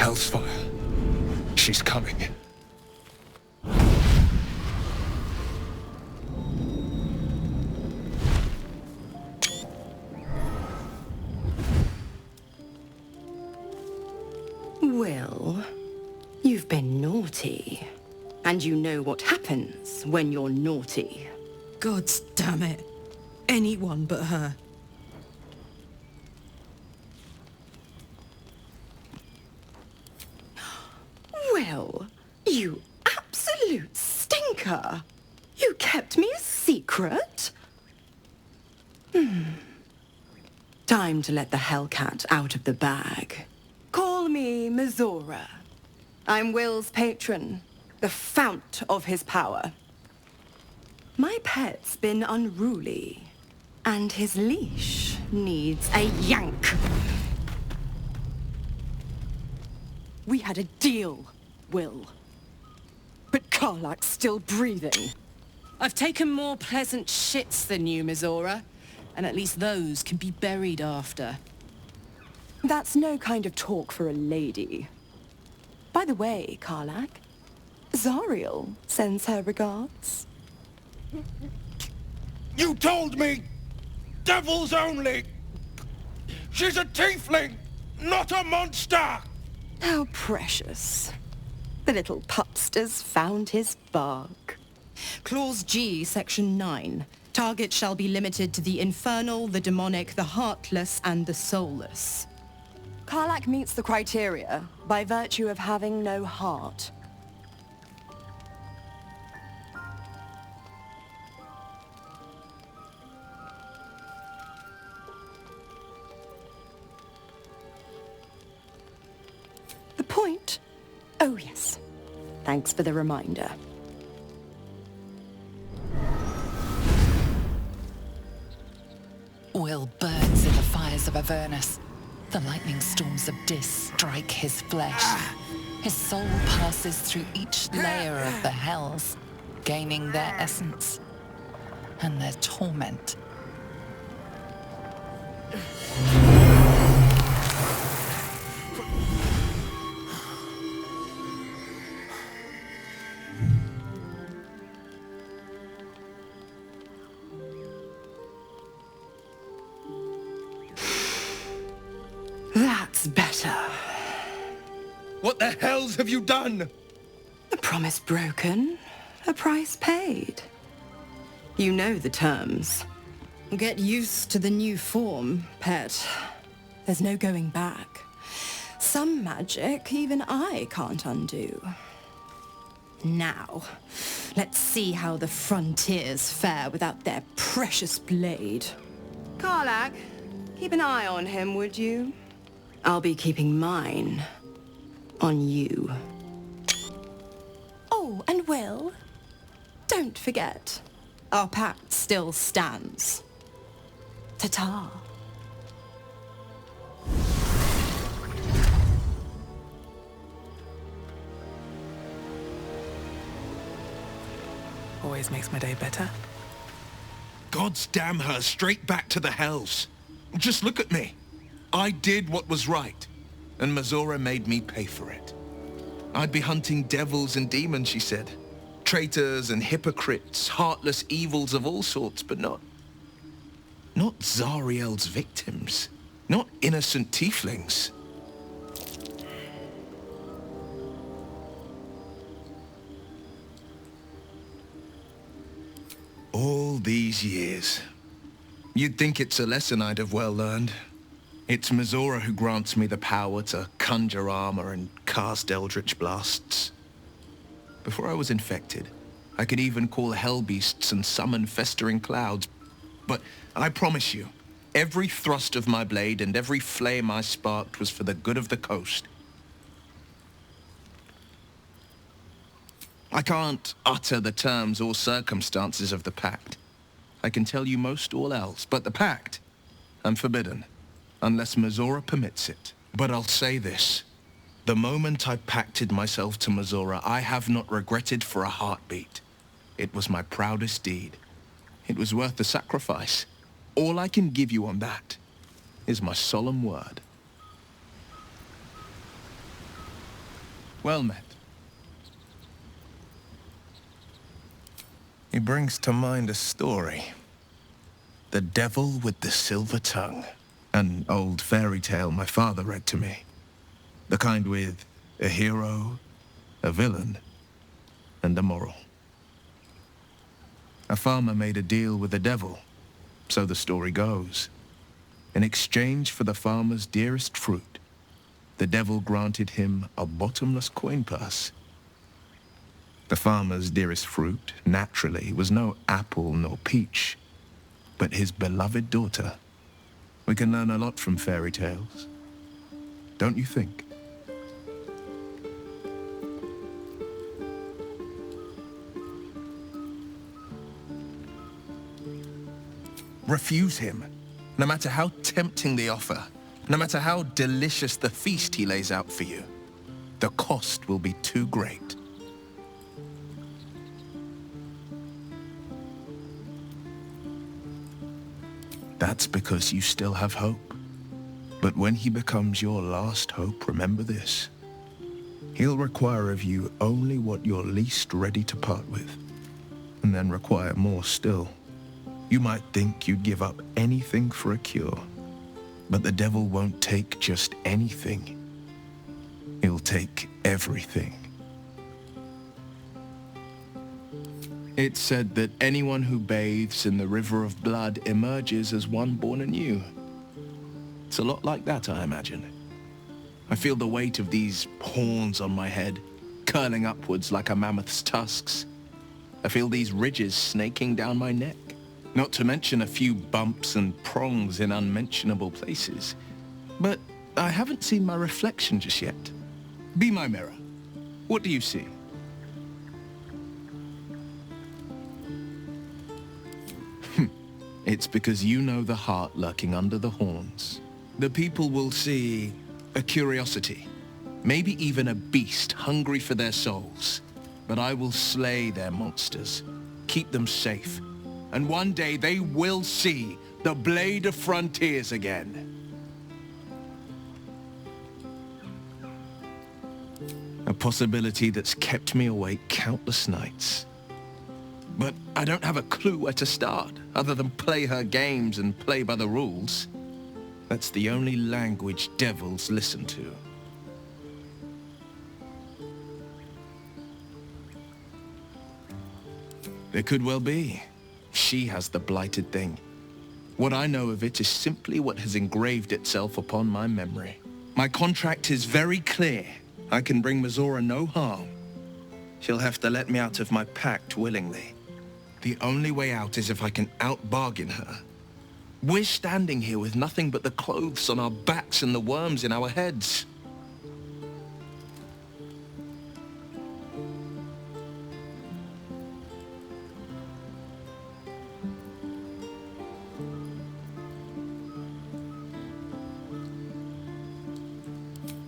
Hellsfire. She's coming. Well, you've been naughty. And you know what happens when you're naughty. God damn it. Anyone but her. Well, you absolute stinker. You kept me a secret? Time to let the Hellcat out of the bag. Call me Mizora. I'm Will's patron, the fount of his power. My pet's been unruly, and his leash needs a yank. We had a deal, Will. But Karlak's still breathing. I've taken more pleasant shits than you, Mizora, and at least those can be buried after. That's no kind of talk for a lady. By the way, Karlak, Zariel sends her regards. You told me! Devils only! She's a tiefling, not a monster! How precious. The little pupster's found his bark. Clause G, Section 9. Target shall be limited to the infernal, the demonic, the heartless, and the soulless. Karlak meets the criteria by virtue of having no heart. The point? Oh, yes. Thanks for the reminder. Will burns in the fires of Avernus. The lightning storms of Dis strike his flesh. His soul passes through each layer of the hells, gaining their essence and their torment. That's better. What the hells have you done? A promise broken, a price paid. You know the terms. Get used to the new form, pet. There's no going back. Some magic even I can't undo. Now, let's see how the frontiers fare without their precious blade. Karlak, keep an eye on him, would you? I'll be keeping mine on you. Oh, and Will, don't forget, our pact still stands. Ta-ta. Always makes my day better. God's damn her, straight back to the hells. Just look at me. I did what was right, and Mizora made me pay for it. I'd be hunting devils and demons, she said. Traitors and hypocrites, heartless evils of all sorts, but not Zariel's victims. Not innocent tieflings. All these years. You'd think it's a lesson I'd have well learned. It's Mizora who grants me the power to conjure armor and cast eldritch blasts. Before I was infected, I could even call hell beasts and summon festering clouds. But I promise you, every thrust of my blade and every flame I sparked was for the good of the coast. I can't utter the terms or circumstances of the pact. I can tell you most all else, but the pact, I'm forbidden. Unless Mizora permits it. But I'll say this. The moment I pacted myself to Mizora, I have not regretted for a heartbeat. It was my proudest deed. It was worth the sacrifice. All I can give you on that is my solemn word. Well met. He brings to mind a story. The Devil with the Silver Tongue. An old fairy tale my father read to me. The kind with a hero, a villain, and a moral. A farmer made a deal with the devil, so the story goes. In exchange for the farmer's dearest fruit, the devil granted him a bottomless coin purse. The farmer's dearest fruit, naturally, was no apple nor peach, but his beloved daughter. We can learn a lot from fairy tales, don't you think? Refuse him, no matter how tempting the offer, no matter how delicious the feast he lays out for you. The cost will be too great. That's because you still have hope. But when he becomes your last hope, remember this. He'll require of you only what you're least ready to part with, and then require more still. You might think you'd give up anything for a cure, but the devil won't take just anything. He'll take everything. It's said that anyone who bathes in the river of blood emerges as one born anew. It's a lot like that, I imagine. I feel the weight of these horns on my head, curling upwards like a mammoth's tusks. I feel these ridges snaking down my neck. Not to mention a few bumps and prongs in unmentionable places. But I haven't seen my reflection just yet. Be my mirror. What do you see? It's because you know the heart lurking under the horns. The people will see a curiosity, maybe even a beast hungry for their souls. But I will slay their monsters, keep them safe, and one day they will see the Blade of Frontiers again. A possibility that's kept me awake countless nights. But I don't have a clue where to start, other than play her games and play by the rules. That's the only language devils listen to. There could well be. She has the blighted thing. What I know of it is simply what has engraved itself upon my memory. My contract is very clear. I can bring Mizora no harm. She'll have to let me out of my pact willingly. The only way out is if I can out-bargain her. We're standing here with nothing but the clothes on our backs and the worms in our heads.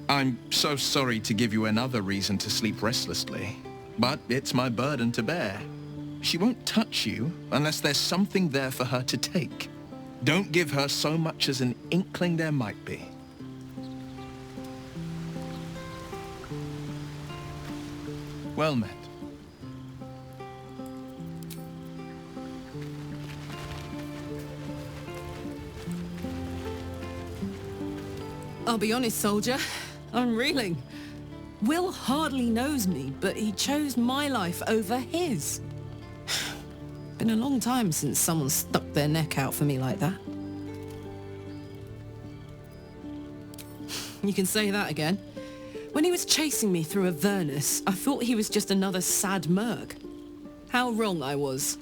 I'm so sorry to give you another reason to sleep restlessly, but it's my burden to bear. She won't touch you unless there's something there for her to take. Don't give her so much as an inkling there might be. Well met. I'll be honest, soldier. I'm reeling. Will hardly knows me, but he chose my life over his. Been a long time since someone stuck their neck out for me like that. You can say that again. When he was chasing me through Avernus, I thought he was just another sad merc. How wrong I was.